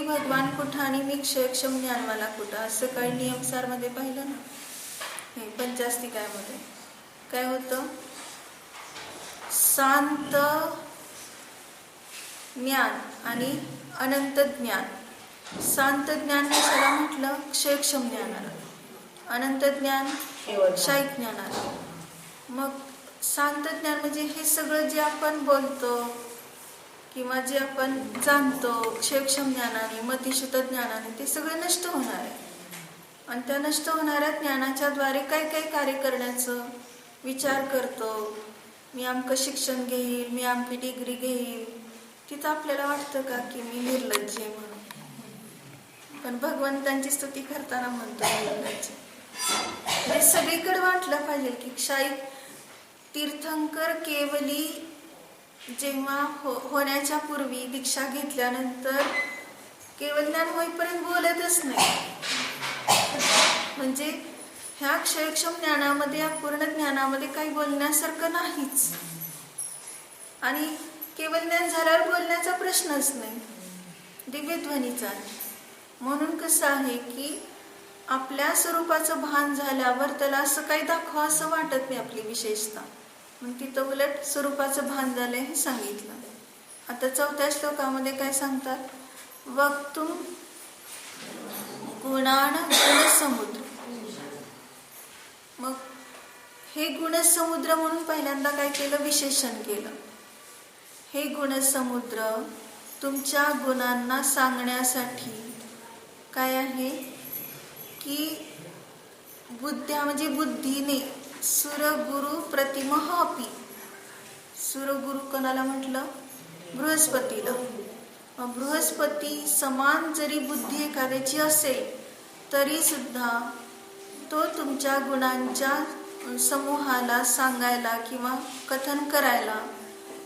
भगवान कुठं आणि मी क्षयक्षम ज्ञानवाला कुठं, असं काही नियमसारमध्ये पाहिलं ना. हे पंचास्तिकामध्ये काय होतं, शांत ज्ञान आणि अनंत ज्ञान. शांत ज्ञान कशाला म्हटलं, क्षयक्षम ज्ञानाला. अनंत ज्ञान क्षय ज्ञानाला. मग शांत ज्ञान म्हणजे हे सगळं जे आपण बोलतो किंवा जे आपण जाणतो क्षयक्षम ज्ञानाने, मतिशुद्ध ज्ञानाने, ते सगळं नष्ट होणार आहे. आणि त्या नष्ट होणाऱ्या ज्ञानाच्या द्वारे काय काय कार्य करण्याचं विचार करतो. मी अमकं शिक्षण घेईल, मी अमकी डिग्री घेईल. तिथं आपल्याला वाटतं का की मी निर्लज्ज आहे म्हणून, पण भगवंतांची स्तुती करताना म्हणतो निर्लज्ज. हे सगळीकडे वाटलं पाहिजे की क्षय तीर्थंकर केवली जेव्हा होण्याच्या पूर्वी दीक्षा घेतल्यानंतर केवल ज्ञान होईपर्यंत बोलतच नाही. म्हणजे ह्या क्षयक्षम ज्ञानामध्ये, या पूर्ण ज्ञानामध्ये काही बोलण्यासारखं नाहीच. आणि केवल ज्ञान झाल्यावर बोलण्याचा प्रश्नच नाही, दिव्यध्वनीचा. म्हणून कसं आहे की आपल्या स्वरूपाचं भान झाल्यावर त्याला असं काही दाखवा असं वाटत नाही आपली विशेषता. मग तिथं उलट स्वरूपाचं भान झालंय हे सांगितलं. आता 4थ्या श्लोकामध्ये काय सांगतात, वक्तुम गुणान गुणसमुद्र. मग हे गुणसमुद्र म्हणून पहिल्यांदा काय केलं, विशेषण केलं. हे गुणसमुद्र तुमच्या गुणांना सांगण्यासाठी काय आहे की बुद्ध्या म्हणजे बुद्धीने सुरगुरु प्रतिमह अपि. सुरगुरु कोणाला म्हटलं, बृहस्पतीला. मग बृहस्पती समान जरी बुद्धी एखाद्याची असेल तरी सुद्धा तो तुमच्या गुणांच्या समूहाला सांगायला किंवा कथन करायला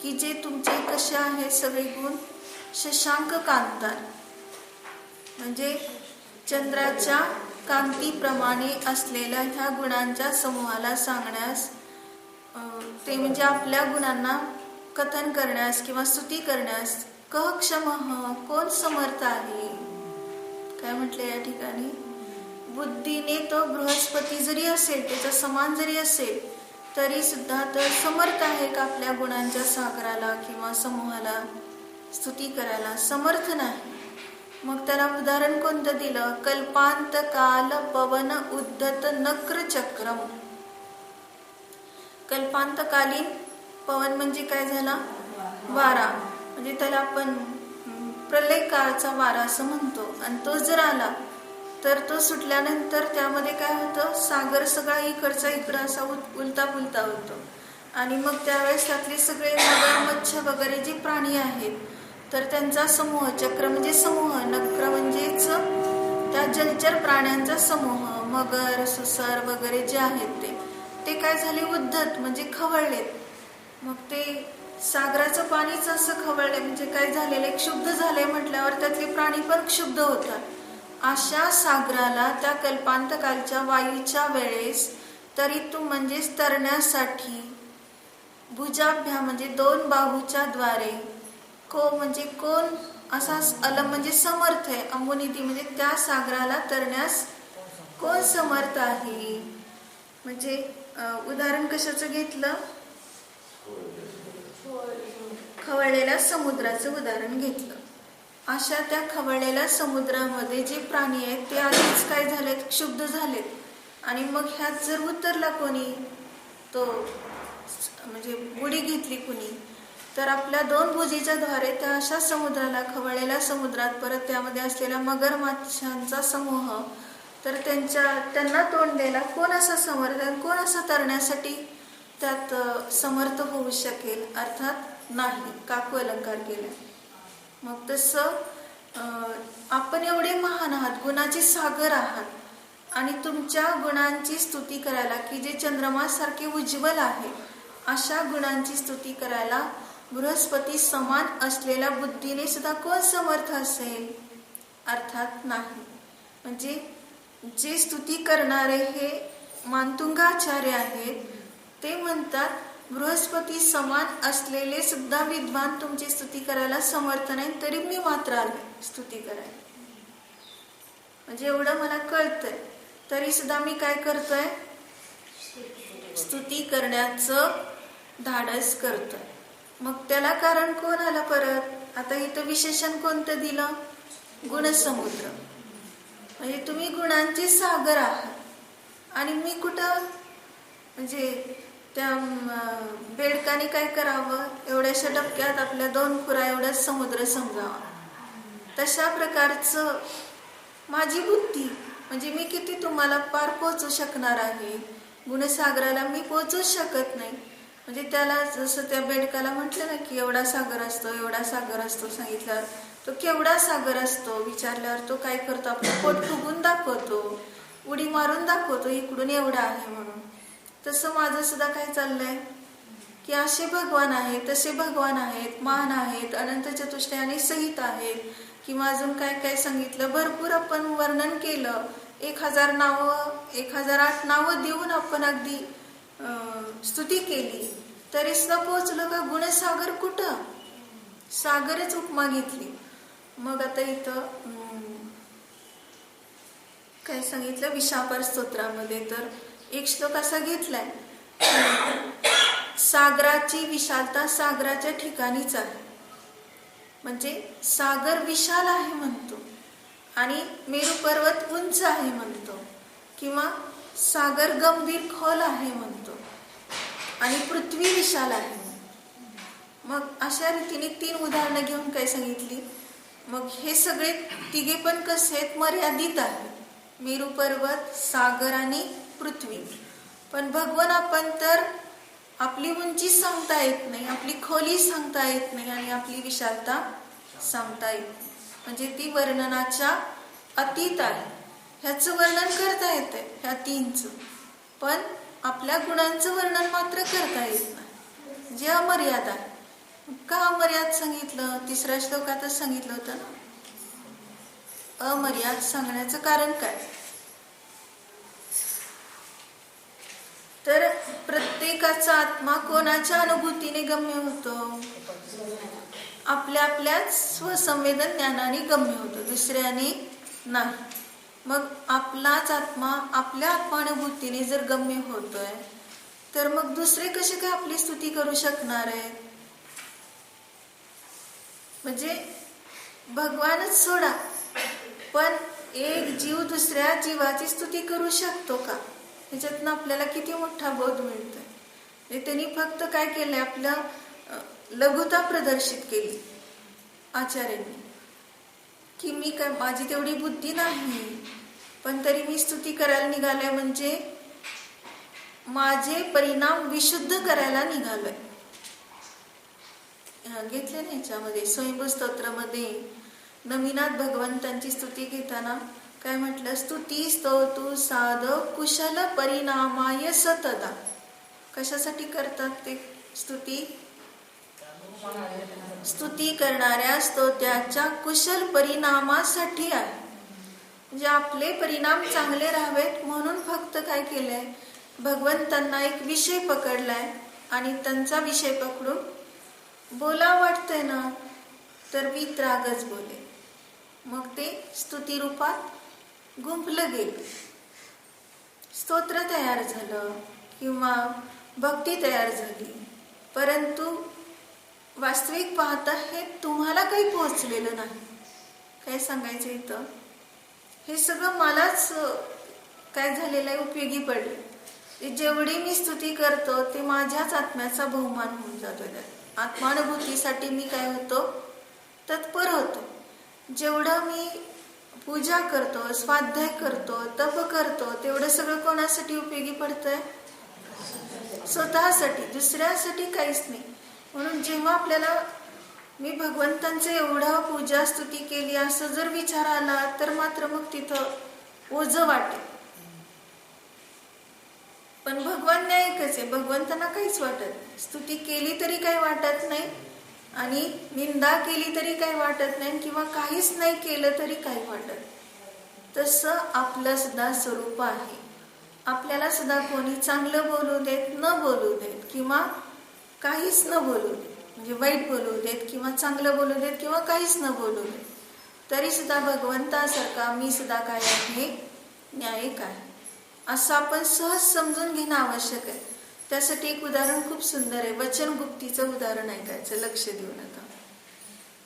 की जे तुमचे कसे आहेत सगळे गुण शशांक कांतार, म्हणजे चंद्राच्या कांतीप्रमाणे असलेल्या ह्या गुणांच्या समूहाला सांगण्यास, ते म्हणजे आपल्या गुणांना कथन करण्यास किंवा स्तुती करण्यास कह क्षमः, कोण समर्थ आहे. काय म्हटले या ठिकाणी, बुद्धीने तो बृहस्पती जरी असेल, त्याचा समान जरी असेल तरी सुद्धा तो समर्थ आहे का आपल्या गुणांच्या सागराला किंवा समूहाला स्तुती करायला, समर्थ नाही. मग त्याला उदाहरण कोणतं दिलं, कल्पांत काल पवन उद्धत नक्र चक्रम. कल्पांतकालीन पवन म्हणजे काय झाला, वारा. म्हणजे त्याला आपण प्रलय काळचा वारा असं म्हणतो. आणि तो जर आला तर तो सुटल्यानंतर त्यामध्ये काय होतं, सागर सगळा इकडचा इकडं असा उलटा पुलटा होतो. आणि मग त्यावेळेस त्यातले सगळे मगर मच्छ वगैरे जे प्राणी आहेत तर त्यांचा समूह, चक्र म्हणजे समूह, नक्र म्हणजेच त्या जलचर प्राण्यांचा समूह, मगर सुसर वगैरे जे आहेत ते काय झाले, उद्धत म्हणजे खवळलेत. मग ते सागराचं पाणीच असं खवळले म्हणजे काय झालेलं, क्षुब्ध झाले म्हटल्यावर त्यातले प्राणी पण क्षुब्ध होतात. अशा सागराला त्या कल्पांतकालच्या वायूच्या वेळेस तरी म्हणजेच तरण्यासाठी भुजाभ्या म्हणजे 2 बाहूच्या द्वारे, को म्हणजे कोण असा, अलम म्हणजे समर्थ आहे, अमुनिती म्हणजे त्या सागराला तरण्यास कोण समर्थ आहे. म्हणजे उदाहरण कशाचं घेतलं, खवळलेल्या समुद्राचं उदाहरण घेतलं. अशा त्या खवळलेल्या समुद्रामध्ये जे प्राणी आहेत ते आधीच काय झालेत, क्षुब्ध झालेत. आणि मग ह्यात जर उतरला कोणी, तो म्हणजे बुडी घेतली कुणी, तर आपल्या 2 भुजीच्या द्वारे त्या अशा समुद्राला, खवळलेल्या समुद्रात, परत त्यामध्ये असलेल्या मगर माशांचा समूह, तर त्यांना तोंड द्यायला कोण असा समर्थ, कोण असा तरण्यासाठी त्यात समर्थ होऊ शकेल, अर्थात नाही. काकू अलंकार केला. मग तसं आपण एवढे महान आहात, गुणाचे सागर आहात, आणि तुमच्या गुणांची स्तुती करायला की जे चंद्रमासारखे उज्ज्वल आहे अशा गुणांची स्तुती करायला बृहस्पती समान असलेल्या बुद्धीने सुद्धा कोण समर्थ असेल, अर्थात नाही. म्हणजे जे स्तुती करणारे हे मानतुंगाचार्य आहेत ते म्हणतात बृहस्पती समान असलेले सुद्धा विद्वान तुमची स्तुती करायला समर्थ नाही, तरी मी मात्र आले स्तुती करायला. म्हणजे एवढं मला कळतंय, तरी सुद्धा मी काय करतोय, स्तुती करण्याचं धाडस करतोय. मग त्याला कारण कोण आलं परत? आता इथं विशेषण कोणतं दिलं? गुणसमुद्र. म्हणजे तुम्ही गुणांचे सागर आहात. आणि मी कुठं, म्हणजे त्या बेडकाने काय करावं, एवढ्याशा डबक्यात आपल्या 2 खुरा एवढा समुद्र समजावा. तशा प्रकारचं माझी बुद्धी, म्हणजे मी किती तुम्हाला पार पोचू शकणार आहे, गुणसागराला मी पोचूच शकत नाही. म्हणजे त्याला जसं त्या बेडकाला म्हटलं ना की एवढा सागर असतो, एवढा सागर असतो, सांगितल्यावर तो केवढा सागर असतो विचारल्यावर तो काय करतो, आपलं पोट फुगून दाखवतो, उडी मारून दाखवतो इकडून एवढा आहे म्हणून. तसं माझं सुद्धा काय चाललंय की असे भगवान आहेत, तसे भगवान आहेत, महान आहेत, अनंत चतुष्टयाने सहित आहेत, किंवा अजून काय काय सांगितलं, भरपूर आपण वर्णन केलं. 1000 नावं, 1008 नावं देऊन आपण अगदी स्तुती केली, तरी सुद्धा पोहोचलो का गुणसागर कुठं? सागरच उपमा घेतली. मग आता इथं काय सांगितलं विशापर स्तोत्रामध्ये, तर एक श्लोक असा घेतलाय, सागराची विशालता सागराच्या ठिकाणीच आहे. म्हणजे सागर विशाल आहे म्हणतो, आणि मेरू पर्वत उंच आहे म्हणतो, किंवा सागर गंभीर खोल आहे म्हणतो, आणि पृथ्वी विशाल आहे. मग अशा रीतीने 3 उदाहरणं घेऊन काय सांगितली. मग हे सगळे तिघे पण कसे आहेत, मर्यादित आहेत, मेरू पर्वत, सागर आणि पृथ्वी. पण भगवान आपण तर आपली उंची सांगता येत नाही, आपली खोली सांगता येत नाही, आणि आपली विशालता सांगता येत नाही. म्हणजे ती वर्णनाच्या अतीत आहे. ह्याचं वर्णन करता येतंय, ह्या 3चं, पण आपल्या गुणांचं वर्णन मात्र करता येत नाही, जे अमर्याद आहे. का अमर्याद सांगितलं? 3ऱ्या श्लोकातच सांगितलं होतं ना. अमर्याद सांगण्याचं कारण काय? तर प्रत्येकाचा आत्मा कोणाच्या अनुभूतीने गम्य होतो? आपल्या आपल्याच स्वसंवेदन ज्ञानाने गम्य होतो, दुसऱ्याने नाही. मग आपलाच आत्मा आपल्या आत्मानुभूतीने जर गम्य होतोय, तर मग दुसरे कसे काय आपली स्तुती करू शकणार आहेत? म्हणजे भगवानच सोडा, पण एक जीव दुसऱ्या जीवाची स्तुती करू शकतो का? ह्याच्यातनं आपल्याला किती मोठा बोध मिळतोय. त्यांनी फक्त काय केलंय, आपलं लघुता प्रदर्शित केली आचार्यांनी, की मी काय, माझी तेवढी बुद्धी नाही, पण तरी मी स्तुती करायला निघालोय, म्हणजे माझे परिणाम विशुद्ध करायला निघालोय. घेतले ना याच्यामध्ये स्वयंभू स्तोत्रामध्ये नमिनाथ भगवंतांची स्तुती घेताना काय म्हटलं, स्तुती स्तोतु साध कुशल परिणामाय सतदा. कशासाठी करतात ते स्तुती? स्तुती करणाऱ्या स्तोत्याच्या कुशल परिणामासाठी आहे. म्हणजे आपले परिणाम चांगले राहावेत म्हणून फक्त काय केलंय, भगवंतांना एक विषय पकडलाय, आणि त्यांचा विषय पकडून बोला वाटतंय ना, तर वीतरागच बोले. मग ते स्तुती रूपात गुंफलं गेलं, स्तोत्र तयार झालं, किंवा भक्ती तयार झाली. परंतु वास्तविक पाहता हे तुम्हाला काही पोहोचलेलं नाही. काय सांगायचं इथं, हे सगळं मलाच काय झालेलं आहे, उपयोगी पडले. जेवढी मी स्तुती करतो ते माझ्याच आत्म्याचा बहुमान होऊन जातो. आत्मानुभूतीसाठी मी काय होतो, तत्पर होतो. जेवढं मी पूजा करतो, स्वाध्याय करतो, तप करतो, तेवढं सगळं कोणासाठी उपयोगी पडतंय? स्वतःसाठी, दुसऱ्यासाठी काहीच नाही. म्हणून जेव्हा आपल्याला मी भगवंतांचं एवढं पूजा स्तुती केली असं जर विचार आला, तर मात्र मग तिथं ओझं वाटेल. पण भगवान न्यायिकच आहे, भगवंतांना काहीच वाटत नाही. स्तुती केली तरी काही वाटत नाही, आणि निंदा केली तरी काही वाटत नाही, किंवा काहीच नाही केलं तरी काही वाटत. तसं आपलं सुद्धा स्वरूप आहे. आपल्याला सुद्धा कोणी चांगलं बोलू देत, न बोलू देत, किंवा काहीच न बोलू देत, म्हणजे वाईट बोलू देत किंवा चांगलं बोलू देत किंवा काहीच न बोलू देत, तरी सुद्धा भगवंतासारखा मी सुद्धा काय आहे, न्यायिक आहे, असं आपण सहज समजून घेणं आवश्यक आहे. त्यासाठी एक उदाहरण खूप सुंदर आहे. वचनगुप्तीचं उदाहरण ऐकायचं, लक्ष देऊन. आता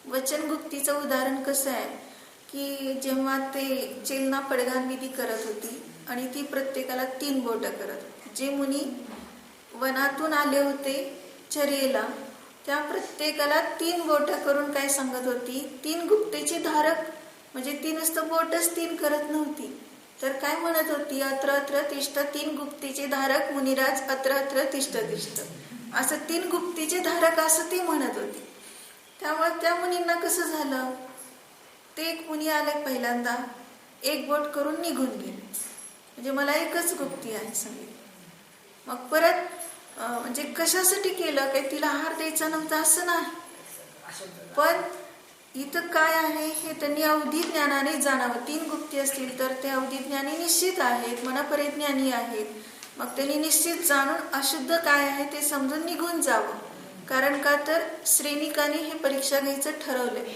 वचनगुप्तीचं उदाहरण कसं आहे की जेव्हा ते चेलना पडघाण विधी करत होती आणि ती प्रत्येकाला 3 बोटं करत होती. जे मुनी वनातून आले होते चर्येला त्या प्रत्येकाला 3 बोटं करून काय सांगत होती, 3 गुप्तेची धारक, म्हणजे ती नुसतं बोटच 3 करत नव्हती, तर काय म्हणत होती, अत्र अत्र तिष्ठ 3 गुप्तीचे धारक मुनिराज, अत्र अत्र तिष्ठ तिष्ठ, असं 3 गुप्तीचे धारक असं ती म्हणत होती. त्यामुळे त्या मुनींना कसं झालं, ते एक मुनी आले पहिल्यांदा 1 बोट करून निघून गेले, म्हणजे मला एकच गुप्ती आहे सांगितलं. मग परत म्हणजे कशासाठी केलं, काही तिला आहार द्यायचा नव्हता असं नाही, पण इथं काय आहे हे त्यांनी अवधी ज्ञानाने जाणावं. 3 गुप्ती असतील तर ते अवधी ज्ञानी निश्चित आहेत, मनपरिज्ञानी आहेत. मग त्यांनी निश्चित जाणून अशुद्ध काय आहे ते समजून निघून जावं. कारण का तर श्रेणिकाने हे परीक्षा घ्यायचं ठरवलंय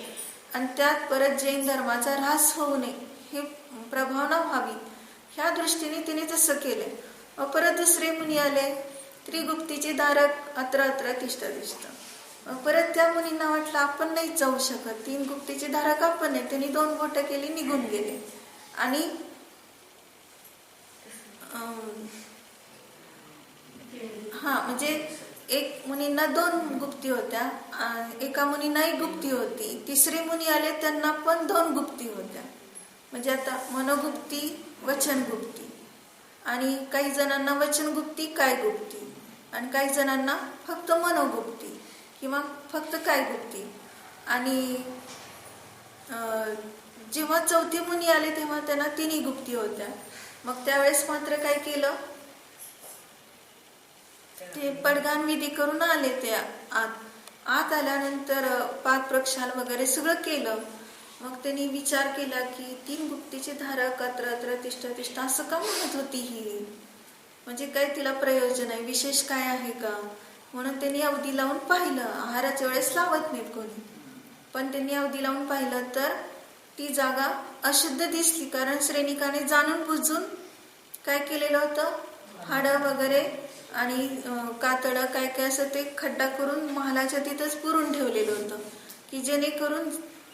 आणि त्यात परत जैन धर्माचा ऱ्हास होऊ नये, हे प्रभावना व्हावी, ह्या दृष्टीने तिने तसं केलंय. मग परत दुसरे मुनी आले, त्रिगुप्तीचे धारक, अत्र अत्र तिष्ठ तिष्ठ. परत त्या मुनींना वाटलं आपण नाही जाऊ शकत, 3 गुप्तीचे धारक आपण नाही, त्यांनी 2 बोटं केली, निघून गेले. आणि म्हणजे एक मुनींना 2 गुप्ती होत्या, एका मुनींना 1 गुप्ती होती. तिसरे मुनी आले त्यांना पण 2 गुप्ती होत्या. म्हणजे आता मनोगुप्ती, वचनगुप्ती, आणि काही जणांना वचनगुप्ती काय गुप्ती, आणि काही जणांना फक्त मनोगुप्ती किंवा फक्त काय गुप्ती. आणि जेव्हा 4थी मुनी आले तेव्हा त्यांना 3 गुप्ती होत्या. मग त्यावेळेस मात्र काय केलं, ते पडघाण विधी करून आले. ते आत आल्यानंतर पाक प्रक्षाल वगैरे सगळं केलं. मग त्यांनी विचार केला की 3 गुप्तीचे धारक, अत्र अत्र तिष्ठ तिष्ठ असं का म्हणत होती ही, म्हणजे काय तिला प्रयोजन आहे, विशेष काय आहे का, म्हणून त्यांनी अवधी लावून पाहिलं. आहाराच्या वेळेस लावत नाहीत कोणी, पण त्यांनी अवधी लावून पाहिलं तर ती जागा अशुद्ध दिसली. कारण श्रेणिकाने जाणून बुजून काय केलेलं होतं, हाडं वगैरे आणि कातडं काय काय असं ते खड्डा करून महालाच्या तिथंच पुरून ठेवलेलं होतं, की जेणेकरून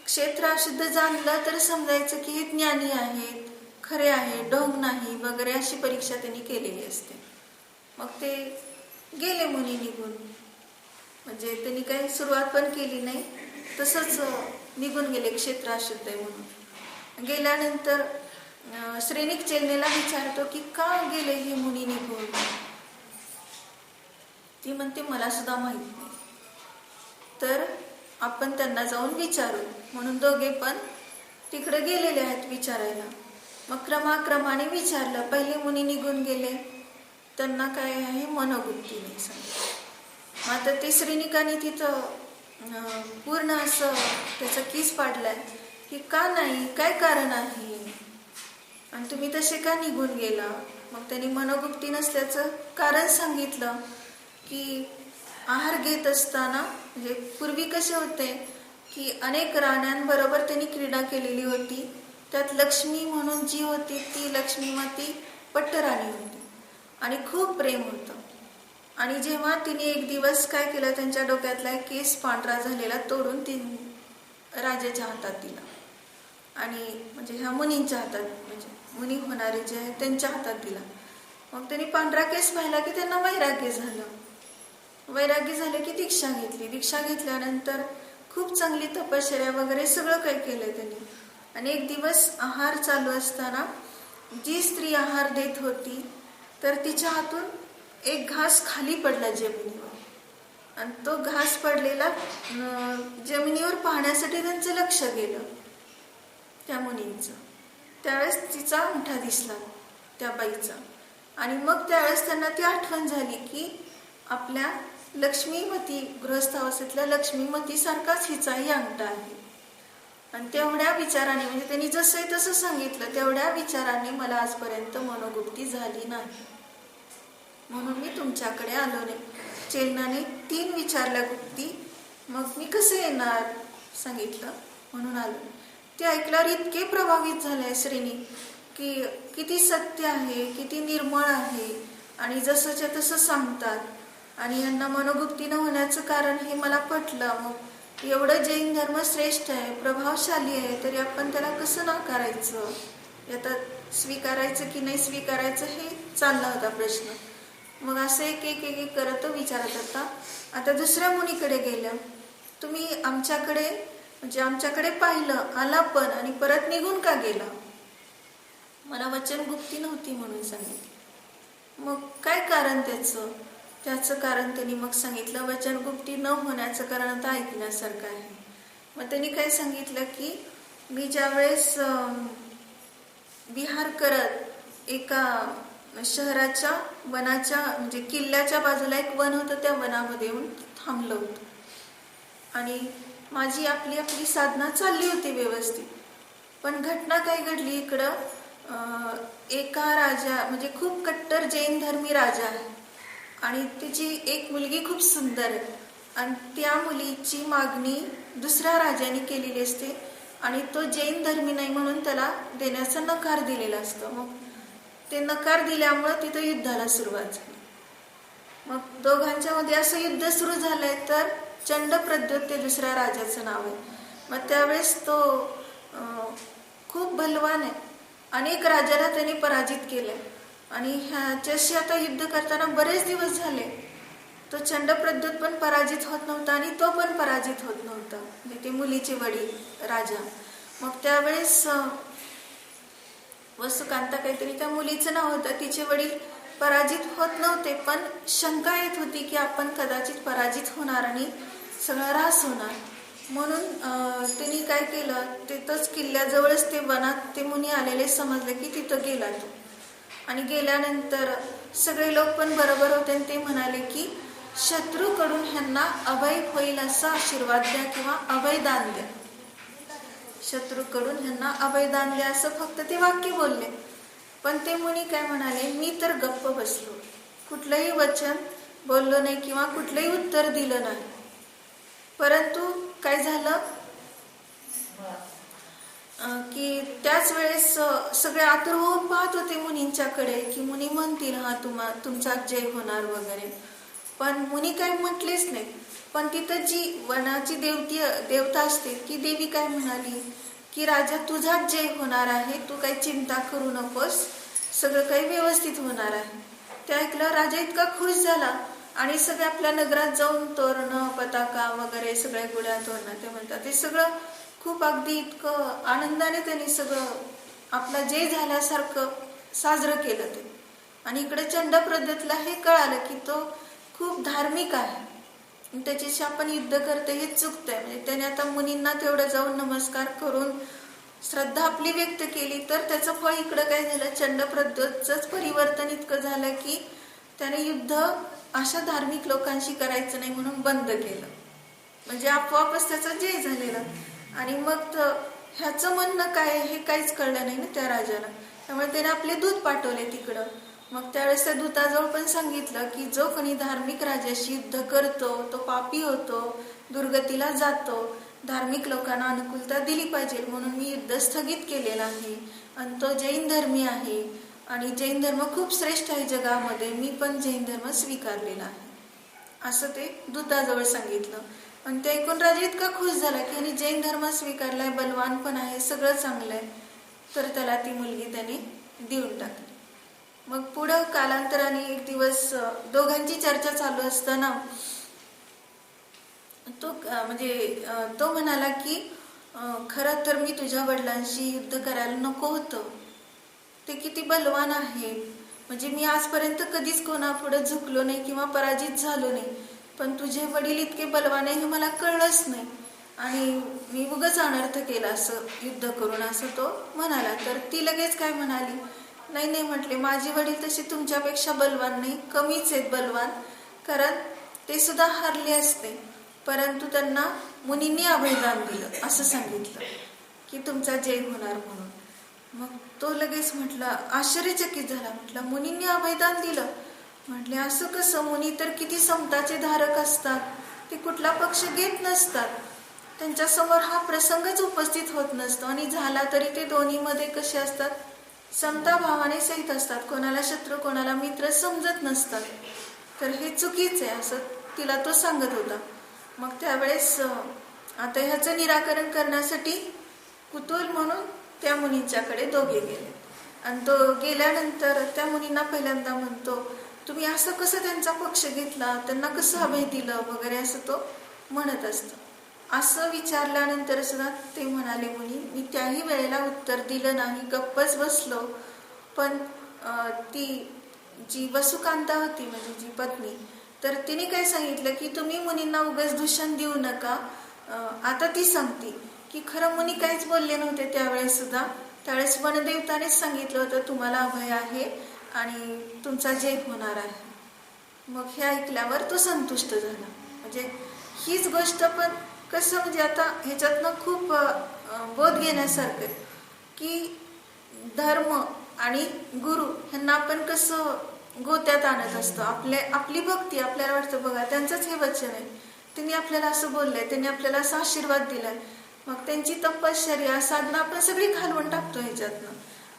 क्षेत्र अशुद्ध जाणलं तर समजायचं की हे ज्ञानी आहेत, खरे आहे, ढोंग नाही वगैरे, अशी परीक्षा त्यांनी केलेली असते. मग ते गेले मुनी निघून, म्हणजे त्यांनी काही सुरुवात पण केली नाही, तसंच निघून गेले क्षेत्र अशुद्ध आहे म्हणून. गेल्यानंतर श्रेणिक चेलनेला विचारतो की का गेले हे मुनी निघून. ती म्हणते मला सुद्धा माहित नाही, तर आपण त्यांना जाऊन विचारू. म्हणून दोघे पण तिकडे गेलेले आहेत विचारायला. मग क्रमाक्रमाने विचारलं. पहिले मुनी निघून गेले, त्यांना काय आहे मनोगुप्ती नाही सांगितलं. मात्र ते श्रेणिकाने तिथं पूर्ण असं त्याचा कीस पाडलाय की का नाही, काय कारण आहे आणि तुम्ही तसे का निघून गेला. मग त्यांनी मनोगुप्ती नसल्याचं कारण सांगितलं की आहार घेत असताना, म्हणजे पूर्वी कसे होते की अनेक राण्यांबरोबर त्यांनी क्रीडा केलेली होती, त्यात लक्ष्मी म्हणून जी होती ती लक्ष्मीमती पट्टराणी होती आणि खूप प्रेम होतं. आणि जेव्हा तिने एक दिवस काय केलं, त्यांच्या डोक्यातला केस पांढरा झालेला तोडून ती राजाच्या हातात दिला, आणि म्हणजे ह्या मुनींच्या हातात, म्हणजे मुनी होणारे जे आहेत त्यांच्या हातात दिला. मग त्यांनी पांढरा केस पाहिला की त्यांना वैराग्य झालं. वैराग्य झालं की दीक्षा घेतली. दीक्षा घेतल्यानंतर खूप चांगली तपश्चर्या वगैरे सगळं काही केलं त्यांनी. आणि एक दिवस आहार चालू असताना जी स्त्री आहार देत होती तर तिच्या हातून एक घास खाली पडला जमिनीवर, आणि तो घास पडलेला जमिनीवर पाहण्यासाठी त्यांचं लक्ष गेलं त्या मुनींचं. त्यावेळेस तिचा अंगठा दिसला त्या बाईचा, आणि मग त्यावेळेस त्यांना ती आठवण झाली की आपल्या लक्ष्मीमती, गृहस्थावस्थेतल्या लक्ष्मीमती सारखाच हिचाही अंगठा आहे. आणि तेवढ्या विचाराने, म्हणजे त्यांनी जसं आहे तसं सांगितलं, तेवढ्या विचाराने मला आजपर्यंत मनोगुप्ती झाली नाही. म्हणून मी तुमच्याकडे आलो नाही. चेलनाने 3 विचारल्या गुप्ती, मग मी कसे येणार सांगितलं, म्हणून आलो. ते ऐकल्यावर इतके प्रभावित झाले श्रीनी की किती सत्य आहे, किती निर्मळ आहे आणि जसंच्या तसं सांगतात. आणि यांना मनोगुप्तीनं होण्याचं कारण हे मला पटलं. मग एवढं जैन धर्म श्रेष्ठ आहे, प्रभावशाली आहे, तरी आपण त्याला कसं नाकारायचं, आता स्वीकारायचं की नाही स्वीकारायचं हे चालला होता प्रश्न. मग असं एक एक एक एक करत विचारत होता. आता दुसऱ्या मुनीकडे गेलं, तुम्ही आमच्याकडे म्हणजे आमच्याकडे पाहिलं, आला पण, आणि परत निघून का गेला? मला वचनगुप्ती नव्हती म्हणून सांगितलं. मग काय कारण त्याचं कारण त्यांनी मग सांगितलं. वचनगुप्ती न होण्याचं कारण आता ऐकण्यासारखं आहे. मग त्यांनी काय सांगितलं की मी ज्यावेळेस विहार करत एका शहराच्या वनाच्या म्हणजे किल्ल्याच्या बाजूला एक वन होतं, त्या वनामध्ये येऊन थांबलो होतो आणि माझी आपली साधना चालली होती व्यवस्थित. पण घटना काय घडली इकडं, एका राजा म्हणजे खूप कट्टर जैन धर्मी राजा आहे आणि त्याची एक मुलगी खूप सुंदर आहे आणि त्या मुलीची मागणी दुसऱ्या राजाने केलेली असते आणि तो जैन धर्मी नाही म्हणून त्याला देण्याचा नकार दिलेला असतो. मग ते नकार दिल्यामुळं तिथं युद्धाला सुरुवात झाली. मग दोघांच्या मध्ये असं युद्ध सुरू झालंय तर चंडप्रद्योत ते दुसऱ्या राजाचं नाव आहे. मग त्यावेळेस तो खूप बलवान आहे, अनेक राजाला त्याने पराजित केलंय आणि ह्याच्याशी आता युद्ध करताना बरेच दिवस झाले. तो चंडप्रद्योत पण पराजित होत नव्हता आणि तो पण पराजित होत नव्हता, म्हणजे ते मुलीचे वडील राजा. मग त्यावेळेस वसुकांता काहीतरी त्या मुलीचं नाव होतं, तिचे वडील पराजित होत नव्हते, पण शंका येत होती की आपण कदाचित पराजित होणार आणि सगळा ऱ्हास होणार. म्हणून त्यांनी काय केलं, तिथंच किल्ल्याजवळच ते वनात ते मुनी आलेले समजले की तिथं गेला तो. आणि गेल्यानंतर सगळे लोक पण बरोबर होते आणि ते म्हणाले की शत्रूकडून ह्यांना अभय होईल असा आशीर्वाद द्या किंवा अभयदान द्या. शत्रूकडून ह्यांना अभयदान द्या असं फक्त ते वाक्य बोलले. पण ते मुनी काय म्हणाले, मी तर गप्प बसलो, कुठलंही वचन बोललो नाही किंवा कुठलंही उत्तर दिलं नाही. परंतु काय झालं की त्याच वेळेस सगळे आतुर होऊन पाहत होते मुनींच्याकडे की मुनी म्हणतील हा तुमचा जय होणार वगैरे. पण मुनी काय म्हटलेच नाही. पण तिथं जी वनाची देवता असते ती देवी काय म्हणाली की राजा तुझाच जय होणार आहे, तू काही चिंता करू नकोस, सगळं काही व्यवस्थित होणार आहे. ते ऐकलं राजा इतका खुश झाला आणि सगळे आपल्या नगरात जाऊन तोरण पताका वगैरे सगळ्या गुढ्या तोरणं ते म्हणतात ते सगळं खूप अगदी इतकं आनंदाने त्यांनी सगळं आपला जय झाल्यासारखं साजरं केलं ते. आणि इकडे चंडप्रद्योतला हे कळालं की तो खूप धार्मिक आहे, त्याच्याशी आपण युद्ध करते हे चुकतंय. म्हणजे त्याने आता मुनींना तेवढं जाऊन नमस्कार करून श्रद्धा आपली व्यक्त केली तर त्याचं फळ इकडं काय झालं, चंडप्रद्योतचंच परिवर्तन इतकं झालं की त्याने युद्ध अशा धार्मिक लोकांशी करायचं नाही म्हणून बंद केलं. म्हणजे आपोआपच त्याचा जय झालेला. आणि मग ह्याचं म्हणणं काय हे काहीच कळलं नाही ना त्या राजाला. त्यामुळे त्याने आपले दूत पाठवले तिकडं. मग त्यावेळेस त्या दूताजवळ पण सांगितलं की जो कोणी धार्मिक राजाशी युद्ध करतो तो पापी होतो, दुर्गतीला जातो, धार्मिक लोकांना अनुकूलता दिली पाहिजे म्हणून मी युद्ध स्थगित केलेलं आहे. आणि तो जैन धर्मी आहे आणि जैन धर्म खूप श्रेष्ठ आहे जगामध्ये, मी पण जैन धर्म स्वीकारलेला आहे असं ते दूताजवळ सांगितलं. आणि ते ऐकून राजा इतका खुश झाला की आणि जैन धर्म स्वीकारलाय, बलवान पण आहे, सगळं चांगलं आहे. तर त्याला ती मुलगी त्याने देऊन टाकली. मग पुढं कालांतराने एक दिवस दोघांची चर्चा चालू असताना तो म्हणाला की खरं तर मी तुझ्या वडिलांशी युद्ध करायला नको होतं, ते किती बलवान आहे, म्हणजे मी आजपर्यंत कधीच कोणापुढे झुकलो नाही किंवा पराजित झालो नाही, पण तुझे वडील इतके बलवान आहे हे मला कळलंच नाही आणि मी उगाच अनर्थ केला असं युद्ध करून असं तो म्हणाला. तर ती लगेच काय म्हणाली, नाही नाही म्हटले, माझे वडील तसे तुमच्यापेक्षा बलवान नाही, कमीच आहेत बलवान, कारण ते सुद्धा हारले असते परंतु त्यांना मुनींनी अभयदान दिलं असं सांगितलं की तुमचा जय होणार म्हणून. मग तो लगेच म्हटला, आश्चर्यचकित झाला, म्हटलं मुनींनी अभयदान दिलं, म्हटले असं कसं, मुनी तर किती समताचे धारक असतात, ते कुठला पक्ष घेत नसतात, त्यांच्या समोर हा प्रसंगच उपस्थित होत नसतो, आणि झाला तरी ते दोन्ही मध्ये कसे असतात, समता भावाने सहित असतात, कोणाला शत्रू कोणाला मित्र समजत नसतात. तर हे चुकीच आहे असं तिला तो सांगत होता. मग त्यावेळेस आता ह्याचं निराकरण करण्यासाठी कुतूहल म्हणून त्या मुनींच्याकडे दोघे गेले, आणि तो गेल्यानंतर त्या मुनींना पहिल्यांदा म्हणतो, तुम्ही असं कसं त्यांचा पक्ष घेतला, त्यांना कसं अभय दिलं वगैरे असं तो म्हणत असतो. असं विचारल्यानंतर सुद्धा ते म्हणाले, मुनी मी त्याही वेळेला उत्तर दिलं नाही, गप्पच बसलो. पण ती जी वसुकांता होती म्हणजे जी पत्नी, तर तिने काय सांगितलं की तुम्ही मुनींना उगाच दूषण देऊ नका. आता ती सांगते की खरं मुनी काहीच बोलले नव्हते त्यावेळेस सुद्धा. त्यावेळेस वनदेवतानेच सांगितलं होतं तुम्हाला अभय आहे आणि तुमचा जय होणार आहे. मग हे ऐकल्यावर तो संतुष्ट झाला. म्हणजे हीच गोष्ट पण कसं म्हणजे आता ह्याच्यातनं खूप बोध घेण्यासारखं की धर्म आणि गुरु ह्यांना आपण कसं गोत्यात आणत असतो. आपली भक्ती आपल्याला वाटतं बघा त्यांचंच हे वचन आहे, त्यांनी आपल्याला असं बोललंय, त्यांनी आपल्याला असा आशीर्वाद दिलाय, मग त्यांची तपश्चर्या साधना आपण सगळी घालवून टाकतो ह्याच्यातनं.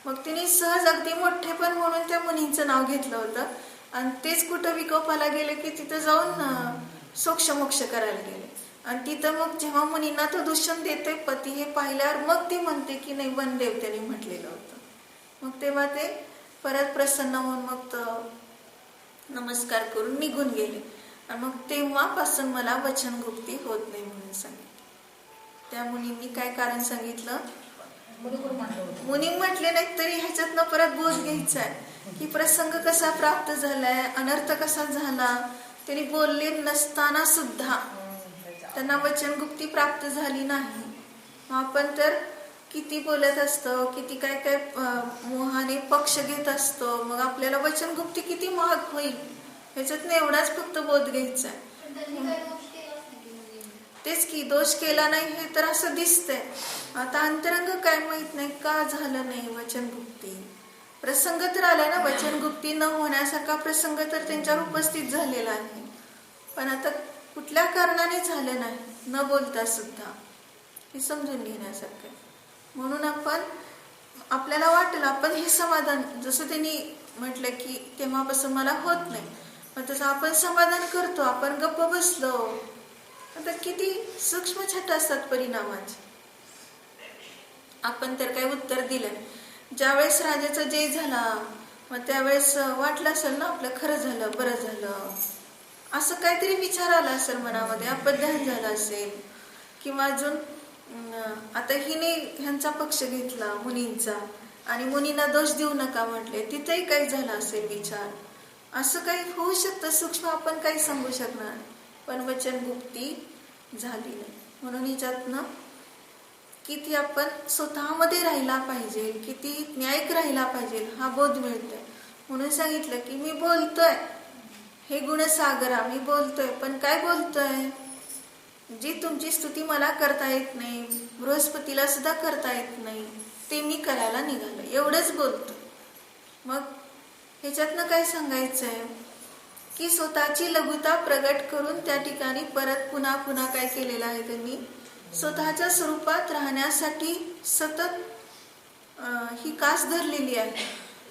मग तिने सहज अगदी मोठेपण म्हणून त्या मुनींचं नाव घेतलं होतं, आणि तेच कुठं विकोपाला गेले की तिथं जाऊन सोक्षमोक्ष करायला गेले. आणि तिथं मग जेव्हा मुनींना तो दूषण देतोय पती हे पाहिल्यावर मग ती म्हणते की नाही वनदेवतेने म्हटलेलं होतं. मग तेव्हा ते परत प्रसन्न होऊन मग नमस्कार करून निघून गेले. आणि मग तेव्हापासून मला वचनगुप्ती होत नाही म्हणून सांगितलं. त्या मुनींनी काय कारण सांगितलं, मुनी म्हटले नाही तरी ह्याच्यातनं परत बोध घ्यायचा आहे की प्रसंग कसा प्राप्त झालाय, अनर्थ कसा झाला. त्यांनी बोलले नसताना सुद्धा त्यांना वचनगुप्ती प्राप्त झाली नाही. आपण तर किती बोलत असतो, किती काय काय मोहाने पक्ष घेत असतो, मग आपल्याला वचनगुप्ती किती महाग होईल. ह्याच्यातनं एवढाच फक्त बोध घ्यायचा आहे. तेच की दोष केला नाही हे तर असं दिसतंय. आता अंतरंग काय माहित नाही का झालं नाही वचनगुप्ती. प्रसंग तर आला ना, वचनगुप्ती न होण्यासारखा प्रसंग तर त्यांच्यावर उपस्थित झालेला आहे, पण आता कुठल्या कारणाने झालं नाही न बोलता सुद्धा, हे समजून घेण्यासारखं. म्हणून आपल्याला वाटेल आपण हे समाधान, जसं त्यांनी म्हटलं की तेव्हापासून मला होत नाही, पण तसं आपण समाधान करतो, आपण गप्प बसलो. आता किती सूक्ष्म छटा असतात परिणामाचे. आपण तर काही उत्तर दिलं. ज्यावेळेस राजाचा जय झाला मग त्यावेळेस वाटलं असेल ना आपलं खरं झालं, बरं झालं, असं काहीतरी विचार आला असेल मनामध्ये, अपध्यान झालं असेल. किंवा अजून आता हिने ह्यांचा पक्ष घेतला मुनींचा आणि मुनींना दोष देऊ नका म्हटले, तिथेही काही झालं असेल विचार. असं काही होऊ शकतं सूक्ष्म, आपण काही सांगू शकणार, पण वचनगुप्ती झाली नाही. म्हणून हिच्यातनं किती आपण स्वतःमध्ये राहिला पाहिजे, किती न्यायिक राहिला पाहिजे हा बोध मिळतोय. म्हणून सांगितलं की मी बोलतोय, हे गुणसागरा मी बोलतोय, पण काय बोलतोय, जी तुमची स्तुती मला करता येत नाही, बृहस्पतीला सुद्धा करता येत नाही, ते मी करायला निघालो, एवढंच बोलतो. मग ह्याच्यातनं काय सांगायचंय की स्वतःची लघुता प्रगट करून त्या ठिकाणी परत पुन्हा पुन्हा काय केलेलं आहे, त्यांनी स्वतःच्या स्वरूपात राहण्यासाठी सतत ही कास धरलेली आहे.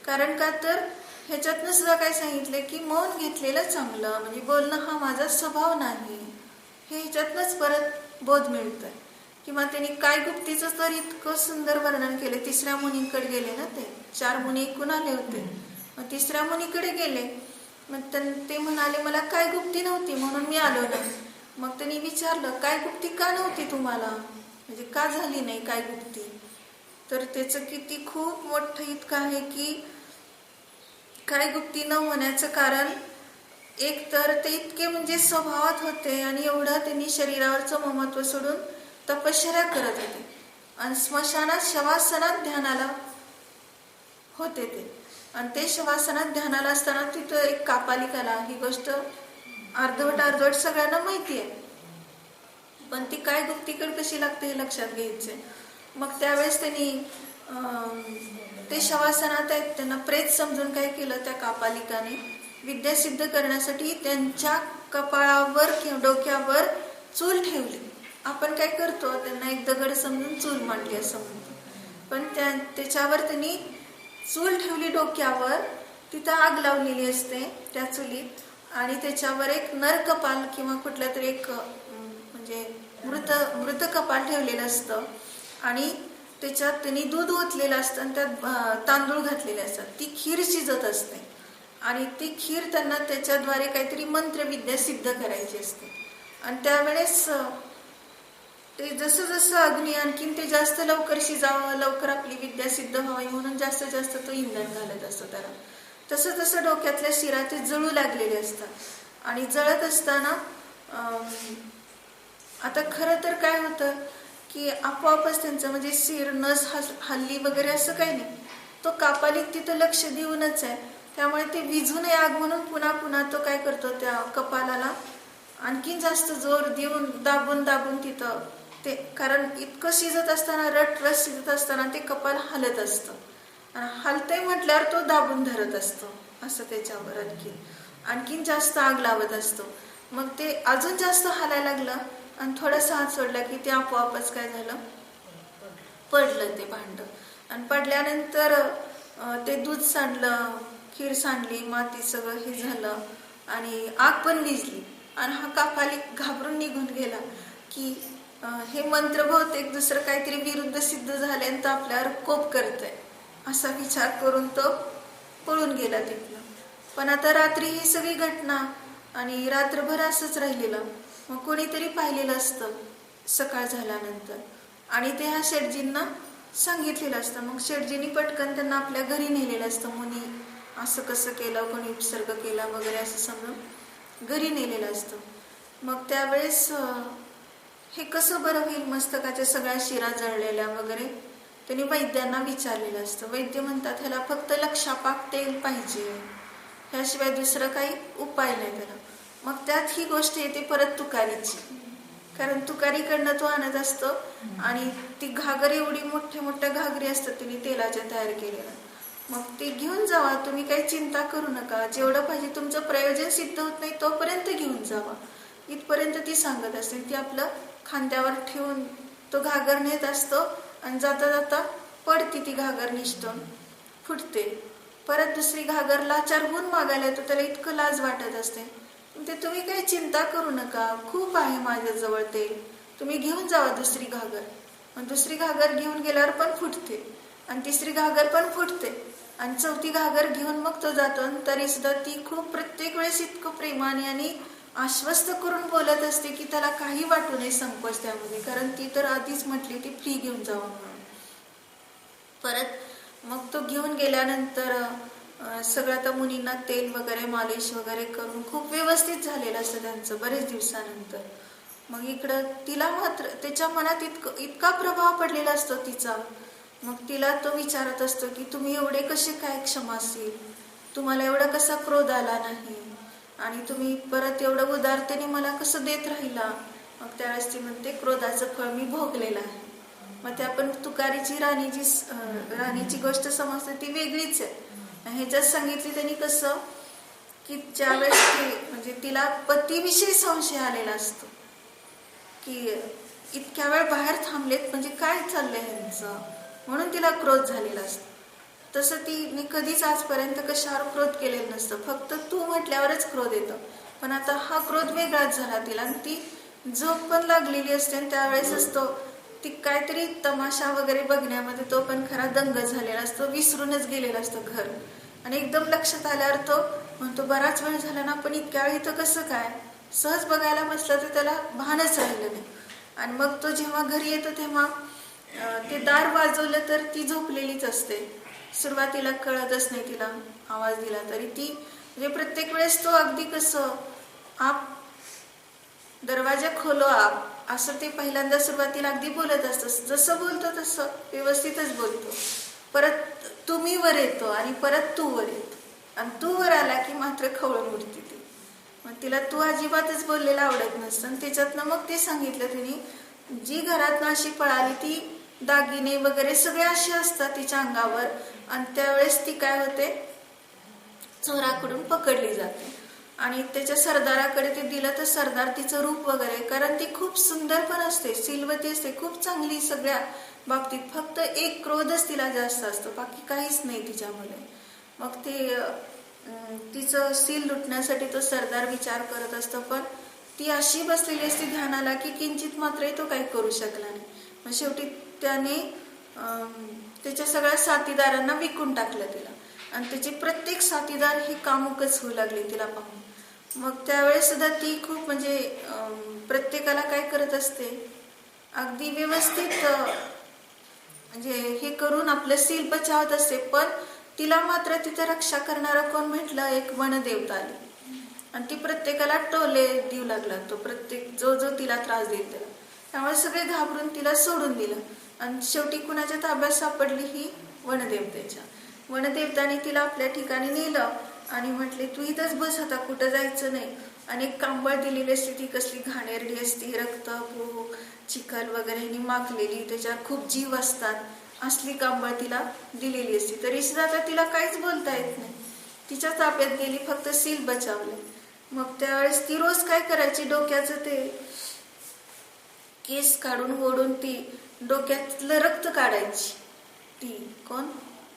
कारण का तर ह्याच्यातनं सुद्धा काय सांगितले की मौन घेतलेलं चांगलं, म्हणजे बोलणं हा माझा स्वभाव नाही, हे ह्याच्यातनंच परत बोध मिळतोय. किंवा त्यांनी काय गुप्तीचं तर इतकं सुंदर वर्णन केले. तिसऱ्या मुनीकडे गेले ना, ते 4 मुनी ऐकून आले होते, मग तिसऱ्या मुनीकडे गेले, मग ते म्हणाले मला काय गुप्ती नव्हती म्हणून मी आलो नाही. मग त्यांनी विचारलं काय गुप्ती का नव्हती तुम्हाला, म्हणजे का झाली नाही काय गुप्ती. तर त्याचं किती खूप मोठं इतकं आहे की काय गुप्ती न होण्याचं कारण एक तर ते इतके म्हणजे स्वभावात होते आणि एवढं त्यांनी शरीरावरचं ममत्व सोडून तपश्चर्या करत होते आणि स्मशानात शवासनात ध्यानाला होते ते. आणि ते शवासनात ध्यानाला असताना तिथं एक कापालिकाला, ही गोष्ट अर्धवट सगळ्यांना माहिती आहे, पण ती काय गुप्तीकडे कशी लागते हे लक्षात घ्यायचे. मग त्यावेळेस त्यांनी ते शवासनात आहेत त्यांना प्रेत समजून काय केलं त्या कापालिकाने, विद्या सिद्ध करण्यासाठी त्यांच्या कपाळावर किंवा डोक्यावर चूल ठेवली. आपण काय करतो, त्यांना एक दगड समजून चूल मांडली असं म्हणतो, पण त्याच्यावर त्यांनी चूल ठेवली डोक्यावर. तिथं आग लावलेली असते त्या चुलीत आणि त्याच्यावर एक नर कपाल किंवा कुठला तरी एक म्हणजे मृत कपाल ठेवलेलं असतं आणि त्याच्यात त्यांनी दूध ओतलेलं असतं आणि त्यात तांदूळ घातलेले असतात. ती खीर शिजत असते आणि ती खीर त्यांना त्याच्याद्वारे काहीतरी मंत्रविद्या सिद्ध करायची असते. आणि त्यावेळेस ते जसं जसं अग्नी आणखीन ते जास्त लवकर शिजावं, लवकर आपली विद्या सिद्ध व्हावी म्हणून जास्तीत जास्त तो इंधन घालत असतो त्याला. तसं तसं डोक्यातल्या शिरा ते जळू लागलेले असतात आणि जळत असताना आता खरं तर काय होतं की आपोआपच त्यांचं म्हणजे शिर नस हल्ली वगैरे असं काही नाही. तो कापालिक तिथं लक्ष देऊनच आहे, त्यामुळे ते विझू नये आग म्हणून पुन्हा पुन्हा तो काय करतो, त्या कपालाला आणखीन जास्त जोर देऊन दाबून दाबून तिथं ते, कारण इतकं शिजत असताना रस शिजत असताना ते कपाल हलत असतं आणि हलतंय म्हटल्यावर तो दाबून धरत असतो असं त्याच्यावर आणखीन जास्त आग लावत असतो. मग ते अजून जास्त हलायला लागलं आणि थोडासा हात सोडला की ते आपोआपच काय झालं, पडलं ते भांड. आणि पडल्यानंतर ते दूध सांडलं, खीर सांडली, माती सगळं हे झालं आणि आग पण विझली आणि हा कापालिक घाबरून निघून गेला की हे मंत्र बहुतेक दुसरं काहीतरी विरुद्ध सिद्ध झाल्यानंतर आपल्यावर कोप करतंय असा विचार करून तो पळून गेला तिथनं. पण आता रात्री ही सगळी घटना आणि रात्रभर असंच राहिलेलं. मग कोणीतरी पाहिलेलं असतं सकाळ झाल्यानंतर आणि ते ह्या शेठजींना सांगितलेलं असतं. मग शेठजींनी पटकन त्यांना आपल्या घरी नेलेलं असतं. मुनी असं कसं केलं, कोणी उपसर्ग केला वगैरे असं समजून घरी नेलेलं असतं. मग त्यावेळेस हे कसं बरं होईल, मस्तकाच्या सगळ्या शिरा जळलेल्या वगैरे, त्यांनी वैद्यांना विचारलेलं असतं. वैद्य म्हणतात ह्याला फक्त लक्षापाक तेल पाहिजे, ह्याशिवाय दुसरं काही उपाय नाही त्याला. मग त्यात ही गोष्ट येते परत तुकारीची, कारण तुकारीकडनं तो आणत असतो आणि ती घागर एवढी मोठ्या घागरी असतात त्यांनी तेलाच्या तयार केलेल्या. मग ते घेऊन जावा, तुम्ही काही चिंता करू नका, जेवढं पाहिजे तुमचं प्रयोजन सिद्ध होत नाही तोपर्यंत घेऊन जावा, इथपर्यंत ती सांगत असते. ती आपलं खांद्यावर ठेवून तो घागर नेत असतो आणि जाता जाता पडती ती घागर निष्ठून फुटते. परत दुसरी घागर लाचार होऊन मागायला येतो, त्याला इतकं लाज वाटत असते. ते तुम्ही काही चिंता करू नका, खूप आहे माझ्याजवळ तेल, तुम्ही घेऊन जावा दुसरी घागर. मग दुसरी घागर घेऊन गेल्यावर पण फुटते आणि तिसरी घागर पण फुटते आणि चौथी घागर घेऊन मग तो जातो. तरी सुद्धा ती खूप प्रत्येक वेळेस इतकं प्रेमाने आणि आश्वस्त करून बोलत असते की त्याला काही वाटू नये संकोच त्यामध्ये, कारण ती तर आधीच म्हटली ती फ्री घेऊन जावा म्हणून. परत मग तो घेऊन गेल्यानंतर सगळं आता मुनींना तेल वगैरे मालिश वगैरे करून खूप व्यवस्थित झालेलं असतं त्यांचं बरेच दिवसानंतर. मग इकडं तिला मात्र त्याच्या मनात इतका प्रभाव पडलेला असतो तिचा. मग तिला तो विचारत असतो की तुम्ही एवढे कसे काय क्षमाशील, तुम्हाला एवढा कसा क्रोध आला नाही आणि तुम्ही परत एवढं उदारतेने मला कसं देत राहिला. मग त्यावेळेस ती म्हणते क्रोधाचं फळ मी भोगलेलं आहे. मग ते आपण तुकारीची राणीची गोष्ट समजते ती वेगळीच आहे. ह्याच्यात सांगितली त्यांनी कसं की ज्यावेळेस ती म्हणजे तिला पतीविषयी संशय आलेला असतो की इतक्या वेळ बाहेर थांबलेत म्हणजे काय चाललंय ह्यांचं, म्हणून तिला क्रोध झालेला असतो. तसं तिने कधीच आजपर्यंत कशावर क्रोध केलेलं नसतं, फक्त तू म्हटल्यावरच क्रोध येतो. पण आता हा क्रोध वेगळाच झाला तिला आणि ती झोप पण लागलेली असते आणि त्यावेळेस असतो ती काहीतरी तमाशा वगैरे बघण्यामध्ये तो पण खरा दंग झालेला असतो, विसरूनच गेलेला असतो घर. आणि एकदम लक्षात आल्यावर तो म्हणतो बराच वेळ झाला ना, पण इतक्या वेळ इथं कसं काय, सहज बघायला बसला तर त्याला भानच राहिलं नाही. आणि मग तो जेव्हा घरी येतो तेव्हा ते दार वाजवलं तर ती झोपलेलीच असते. सुरुवातीला कळतच नाही तिला, आवाज दिला तरी ती म्हणजे प्रत्येक वेळेस तो अगदी कसं आप दरवाजा खोलो आप असं ते पहिल्यांदा सुरुवातीला अगदी बोलत असतं. जसं बोलतो तसं व्यवस्थितच बोलतो. परत तुम्ही वर येतो आणि परत तू वर येतो आणि तू वर आला की मात्र खवळून उठते ती. मग तिला तू अजिबातच बोललेला आवडत नसतं. आणि त्याच्यातनं मग ते सांगितलं तिने, जी घरातनं अशी पळाली ती दागिने वगैरे सगळे असे असतात तिच्या अंगावर आणि त्यावेळेस ती काय होते चोराकडून पकडली जाते आणि त्याच्या सरदाराकडे ते दिलं तर सरदार तिचं रूप वगैरे, कारण ती खूप सुंदर पण असते, सीलवती असते, खूप चांगली सगळ्या बाबतीत, फक्त एक क्रोधच तिला जास्त असतो, बाकी काहीच नाही तिच्यामध्ये. मग ते तिचं सील लुटण्यासाठी तो सरदार विचार करत असतो, पण ती अशी बसलेली असते ध्यानाला की किंचित मात्रही तो काही करू शकला नाही. मग शेवटी त्याने त्याच्या सगळ्या साथीदारांना विकून टाकलं तिला, आणि त्याचे प्रत्येक साथीदार हे कामुकच होऊ लागले तिला पाहून. मग त्यावेळेस सुद्धा ती खूप म्हणजे प्रत्येकाला काय करत असते, अगदी व्यवस्थित म्हणजे हे करून आपलं सील बचावत असते. पण तिला मात्र तिथं रक्षा करणारा कोण म्हटलं, एक वनदेवता आली आणि ती प्रत्येकाला टोले देऊ लागला, तो प्रत्येक जो जो तिला त्रास देईल त्याला. त्यामुळे सगळे घाबरून तिला सोडून दिलं आणि शेवटी कुणाच्या ताब्यात सापडली, ही वनदेवतेच्या. वनदेवताने तिला आपल्या ठिकाणी नेलं आणि म्हटले, तू इथंच बस, आता कुठं जायचं नाही. आणि एक कांबळ दिलेली असते, ती कसली घाणेरडी असते, रक्त चिखल वगैरे माखलेली, त्याच्यावर खूप जीव असतात, असली कांबळ तिला दिलेली असते. तरी सुद्धा आता तिला काहीच बोलता येत नाही, तिच्या ताब्यात गेली, फक्त सील बचावले. मग त्यावेळेस ती रोज काय करायची, डोक्याचं ते केस काढून ओढून ती डोक्यातलं रक्त काढायची. ती कोण,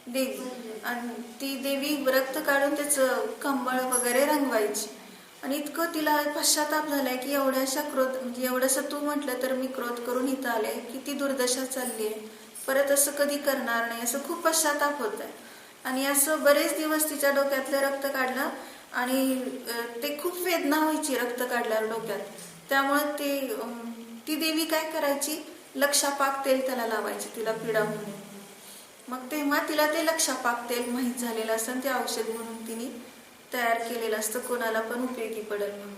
देवी. आणि ती देवी रक्त काढून त्याचं कंबळ वगैरे रंगवायची. आणि इतकं तिला पश्चाताप झालाय की एवढ्याशा क्रोध, म्हणजे एवढंसं तू म्हटलं तर मी क्रोध करून इथं आले, किती दुर्दशा चालली आहे, परत असं कधी करणार नाही, असं खूप पश्चाताप होत आहे. आणि असं बरेच दिवस तिच्या डोक्यातलं रक्त काढलं आणि ते खूप वेदना व्हायची रक्त काढल्यावर डोक्यात. त्यामुळे ती देवी काय करायची, लक्षापाक तेल त्याला लावायची तिला पीडा म्हणून. मग तेव्हा तिला ते लक्षापाक तेल माहीत झालेलं असतं, ते औषध म्हणून तिने तयार केलेलं असतं, कोणाला पण उपयोगी पडेल म्हणून.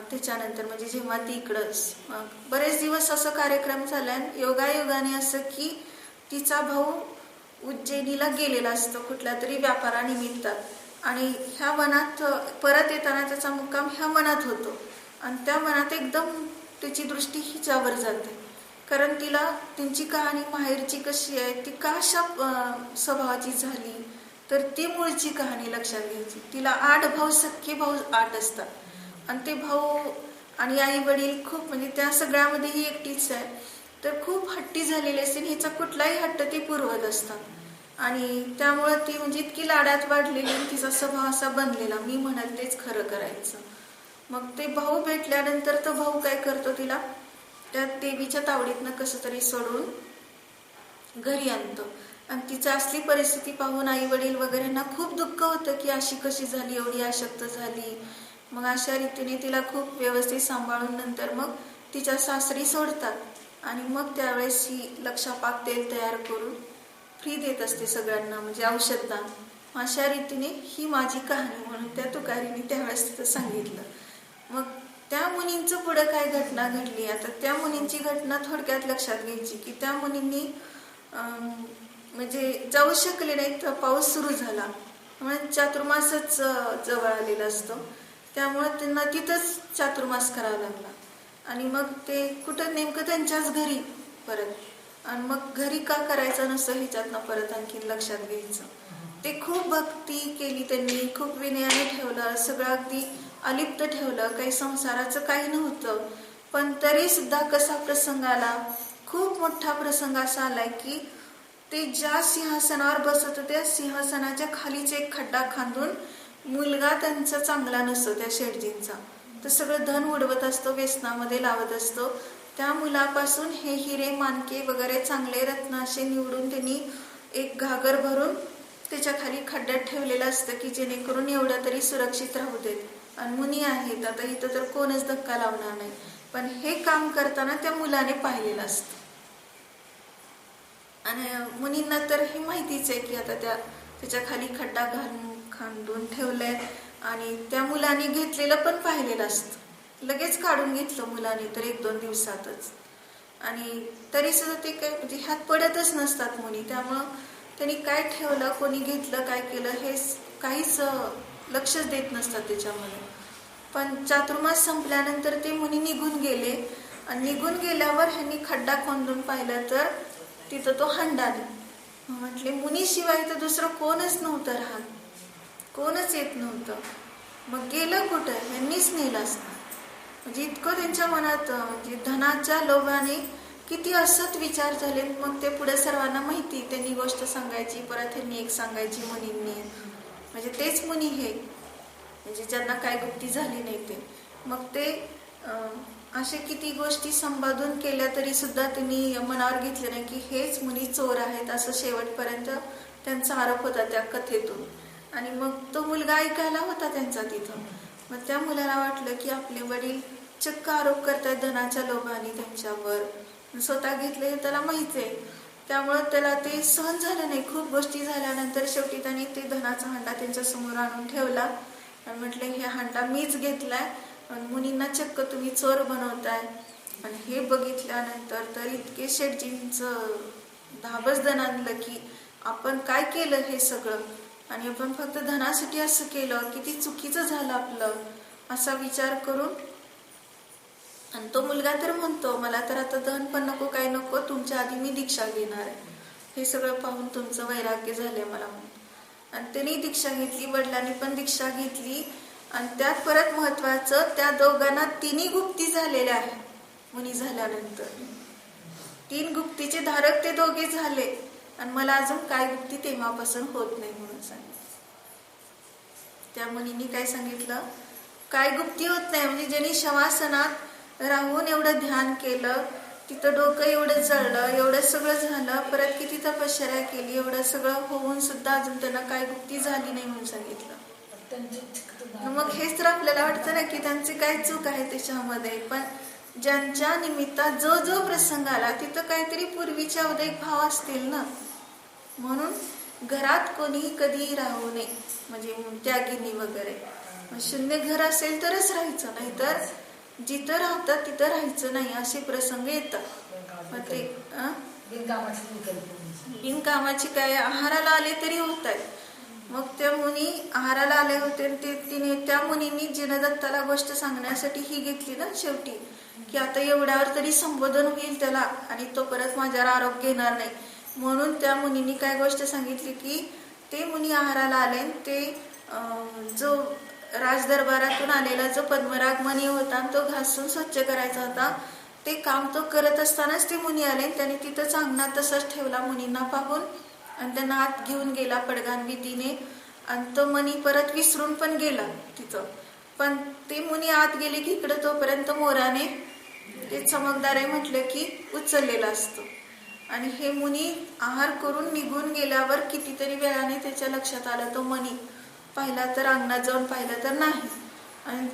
त्याच्यानंतर म्हणजे जेव्हा ती इकडं बरेच दिवस असं कार्यक्रम झालाय, योगायोगाने असं की तिचा भाऊ उज्जैनीला गेलेला असतो कुठल्या तरी व्यापारानिमित्त, आणि ह्या वनात परत येताना त्याचा मुक्काम ह्या वनात होतो. आणि त्या वनात एकदम त्याची दृष्टी हिच्यावर जाते, कारण तिला त्यांची कहाणी माहेरची कशी आहे, ती का अशा स्वभावाची झाली, तर ती मूळची कहाणी लक्षात घ्यायची. तिला 8 भाऊ, सख्खे भाऊ 8 असतात, आणि ते भाऊ आणि आई वडील खूप, म्हणजे त्या सगळ्यामध्ये ही एकटीच आहे, तर खूप हट्टी झालेली असते. हिचा कुठलाही हट्ट ती पुरवत असतात, आणि त्यामुळे ती म्हणजे इतकी लाडात वाढलेली, तिचा स्वभाव असा बनलेला, मी म्हणाल तेच खरं करायचं. मग ते भाऊ भेटल्यानंतर तो भाऊ काय करतो, तिला त्या देवीच्या तावडीतनं कसं तरी सोडून घरी आणतो. आणि तिची असली परिस्थिती पाहून आई वडील वगैरेंना खूप दुःख होतं की अशी कशी झाली, एवढी अशक्त झाली. मग अशा रीतीने तिला खूप व्यवस्थित सांभाळून नंतर मग तिच्या सासरी सोडतात, आणि मग त्यावेळेस ही लक्षापाक तेल तयार करून फ्री देत असते सगळ्यांना, म्हणजे औषधदान. अशा रीतीने ही माझी कहाणी म्हणून त्या तुकारीने त्यावेळेस तिथं सांगितलं. मग त्या मुनींचं पुढे काय घटना घडली, आता त्या मुनींची घटना थोडक्यात लक्षात घ्यायची की त्या मुनींनी म्हणजे जाऊ शकले नाही, तर पाऊस सुरू झाला, म्हणजे चातुर्मासच जवळ आलेला असतो, त्यामुळे त्यांना तिथंच चातुर्मास करावा लागला. आणि मग ते कुठं, नेमकं त्यांच्याच घरी परत. आणि मग घरी का करायचं नसतं ह्याच्यातनं परत आणखी लक्षात घ्यायचं. ते खूप भक्ती केली त्यांनी, खूप विनयाने ठेवलं, सगळं अगदी अलिप्त ठेवलं, काही संसाराचं काही नव्हतं. पण तरी सुद्धा कसा प्रसंग आला, खूप मोठा प्रसंग असा आलाय की ते ज्या सिंहासनावर बसत होते त्या सिंहासनाच्या खालीच एक खड्डा खांदून, मुलगा त्यांचा चांगला नसतो त्या शेठजींचा, तर सगळं धन उडवत असतो, व्यसनामध्ये लावत असतो. त्या मुलापासून हे हिरे मानके वगैरे चांगले रत्न असे निवडून त्यांनी एक घागर भरून त्याच्या खाली खड्ड्यात ठेवलेलं असतं की जेणेकरून एवढं तरी सुरक्षित राहू देत. आणि मुनी आहेत, आता इथं तर कोणच धक्का लावणार नाही, पण हे काम करताना त्या मुलाने पाहिलेलं असतं. आणि मुनींना तर हे माहितीच आहे की आता त्याच्या खाली खड्डा खांदून ठेवलंय, आणि त्या मुलाने घेतलेलं पण पाहिलेलं असतं, लगेच काढून घेतलं मुलाने तर 1-2 दिवसातच. आणि तरी सुद्धा ते काय म्हणजे ह्यात पडतच नसतात मुनी, त्यामुळं त्यांनी काय ठेवलं, कोणी घेतलं, काय केलं हे काहीच लक्षच देत नसतात त्याच्यामध्ये. पण चातुर्मास संपल्यानंतर ते मुनी निघून गेले, आणि निघून गेल्यावर ह्यांनी खड्डा खोदून पाहिलं तर तिथं तो हंडा. म्हटले मुनीशिवाय तर दुसरं कोणच नव्हतं राहत, कोणच येत नव्हतं. मग गेलं कुठं? यांनीच नेलं असतं. म्हणजे इतकं त्यांच्या मनात म्हणजे धनाच्या लोभाने किती असत विचार झाले. मग ते पुढे सर्वांना माहिती, त्यांनी गोष्ट सांगायची, परत ह्यांनी एक सांगायची मुनींनी. म्हणजे तेच मुनी हे म्हणजे ज्यांना काय गुप्ती झाली नाही ते. मग ते असे किती गोष्टी संपादन केल्या तरी सुद्धा त्यांनी मनावर घेतले नाही की हेच मुनी चोर आहेत, असं शेवटपर्यंत त्यांचा आरोप होता त्या कथेतून. आणि मग तो मुलगा ऐकायला होता त्यांचा तिथं. मग त्या मुलाला वाटलं की आपले वडील चक्क आरोप करतायत धनाच्या लोभाने त्यांच्यावर, स्वतः घेतले हे त्याला माहिती आहे. त्यामुळं त्याला ते सहन झालं नाही. खूप गोष्टी झाल्यानंतर शेवटी त्यांनी ते धनाचा हांडा त्यांच्या समोर आणून ठेवला आणि म्हटलं हे हांडा मीच घेतलाय, मुनींना चक्क तुम्ही चोर बनवताय. आणि हे बघितल्यानंतर तर इतके शेटजींचं धाबच धन आणलं की आपण काय केलं हे सगळं, आणि आपण फक्त धनासाठी असं केलं, किती चुकीचं झालं आपलं, असा विचार करून. आणि तो मुलगा तर म्हणतो मला तर आता धन पण नको, काय नको, तुमच्या आधी मी दीक्षा घेणार आहे, हे सगळं पाहून तुमचं वैराग्य झालंय मला म्हणून. आणि त्यांनी दीक्षा घेतली, वडिलांनी पण दीक्षा घेतली. आणि त्यात परत महत्वाचं, त्या दोघांना 3 गुप्ती झालेल्या आहे मुनी झाल्यानंतर. 3 गुप्तीचे धारक ते दोघे झाले. आणि मला अजून काय गुप्ती तेव्हापासून होत नाही म्हणून सांगितलं. त्या मुनींनी काय सांगितलं, काय गुप्ती होत नाही म्हणजे ज्यांनी शवासनात राहून एवढं ध्यान केलं, तिथं डोकं एवढं जळलं, एवढं सगळं झालं, परत किती तपश्चर्या केली, एवढं सगळं होऊन सुद्धा अजून त्यांना काय गुप्ती झाली नाही म्हणून सांगितलं. मग हेच तर आपल्याला वाटतं ना की त्यांची काय चूक आहे त्याच्यामध्ये. पण ज्यांच्या निमित्तात जो जो प्रसंग आला तिथं काहीतरी पूर्वीचे उद्रेक भाव असतील ना. म्हणून घरात कोणी कधी राहू नये, म्हणजे त्यागिनी वगैरे. शून्य घर असेल तरच राहायचं, नाही तर जिथं राहतात तिथं राहायचं नाही, असे प्रसंग येतात. मग ते बिनकामाची काय आहाराला आले तरी होत आहेत. मग त्या मुनी आहाराला आले होते, तिने त्या मुनींनी जिनदत्ताला गोष्ट सांगण्यासाठी ही घेतली ना शेवटी, की आता एवढ्यावर तरी संबोधन होईल त्याला आणि तो परत माझ्यावर आरोप घेणार नाही. म्हणून त्या मुनींनी काय गोष्ट सांगितली की ते मुनी आहाराला आले, ते जो राजदरबारातून आलेला जो पद्मराग मणी होता तो घासून स्वच्छ करायचा होता, ते काम तो करत असतानाच ते मुनी आले. त्याने तिथंच अंगणात तसंच ठेवला मुनींना पाहून आणि त्यांना आत घेऊन गेला पडगान विधीने. आणि तो मणी परत विसरून पण गेला तिथं. पण ते मुनी आत गेले की इकडे तोपर्यंत मोराने ते चमकदार म्हटलं की उचललेला असतो. आणि हे मुनी आहार करून निघून गेल्यावर कितीतरी वेळाने त्याच्या लक्षात आलं तो मणी पाहिला तर अंगणात जाऊन पाहिलं तर नाही. आणि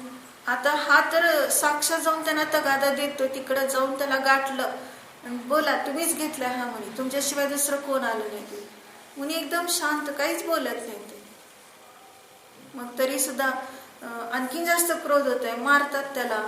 आता हा तर साक्षात जाऊन त्यांना तगादा देतो, तिकडं जाऊन त्याला गाठलं आणि बोला तुम्हीच घेतला हा मणी, तुमच्याशिवाय दुसरं कोण आलं नाही. मुनी एकदम शांत, काहीच बोलत नाही ते. मग तरी सुद्धा आणखीन जास्त क्रोध होत आहे, मारतात त्याला,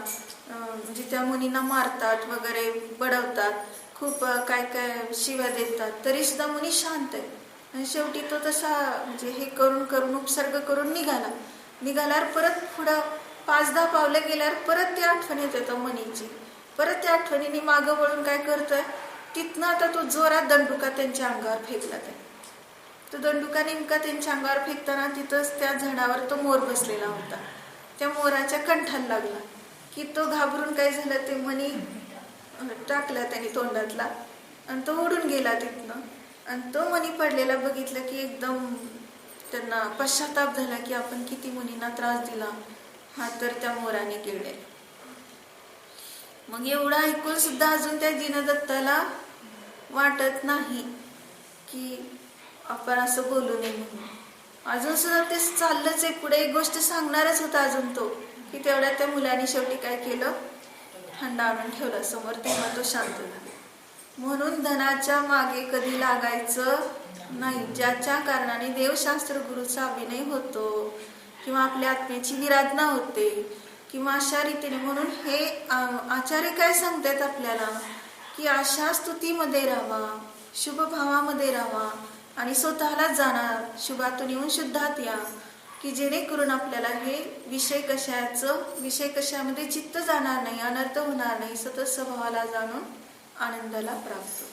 म्हणजे त्या मुनींना मारतात वगैरे, बडवतात, खूप काय काय शिव्या देतात. तरी सुद्धा मुनी शांत आहे. आणि शेवटी तो तसा म्हणजे हे करून करून उपसर्ग करून निघाल्यावर परत पुढं 5-10 पावले गेल्यावर परत ती आठवण येते तो मनीची. परत त्या आठवणीने मागं वळून काय करतोय, तिथनं आता तो जोरात दंडुका त्यांच्या अंगावर फेकला. तो दंडुका नेमका त्यांच्या अंगावर फेकताना तिथंच त्या झाडावर तो मोर बसलेला होता. त्या मोराच्या कंठाला लागला की तो घाबरून काय झालं, ते मणी टाकला त्याने तोंडातला आणि तो उडून गेला तिथनं. आणि तो मणी पडलेला बघितला की एकदम त्यांना पश्चाताप झाला की आपण किती मुनींना त्रास दिला, हा तर त्या मोराने केले. मग एवढं ऐकून सुद्धा अजून त्या जिनदत्ताला वाटत नाही की आपण असं बोलू नये म्हणून. अजून सुद्धा ते चाललंच आहे पुढे, एक गोष्ट सांगणारच होता अजून तो, की तेवढ्या त्या मुलाने शेवटी काय केलं, हंडा आणून ठेवला समोर, तेव्हा तो शांत झाला. म्हणून धनाच्या मागे कधी लागायचं नाही. ज्याच्या कारणाने देवशास्त्र गुरुचा अभिनय होतो किंवा आपल्या आत्म्याची विराधना होते किंवा अशा रीतीने. म्हणून हे आचार्य काय सांगतात आपल्याला की अशा स्तुतीमध्ये राहावा, शुभ भावामध्ये राहावा आणि स्वतःलाच जाणार, शुभातून येऊन शुद्धात या, की जेणेकरून आपल्याला हे विषय कशामध्ये चित्त जाणार नाही, अनर्थ होणार नाही, सतत स्वभावाला जाणून आनंदाला प्राप्त.